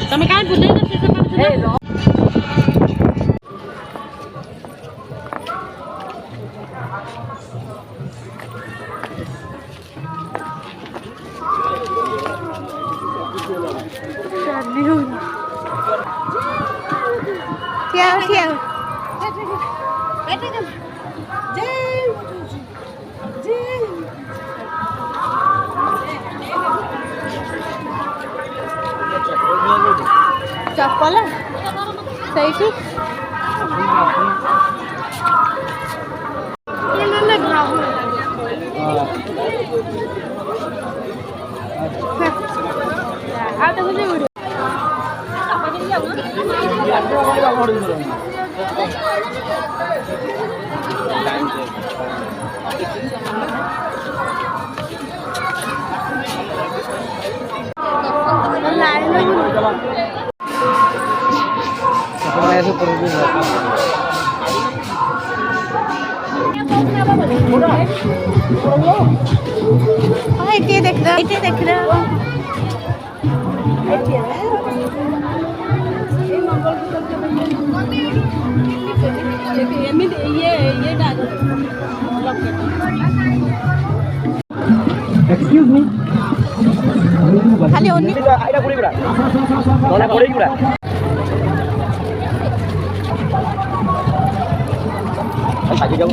તમે કાંઈ ભૂલી નથી चप्पल सही ये देख रहा एक्सक्यूज मी खाली ओन्ली आइडा पुरी गुडा दोला पडे गुडा आगे जाऊ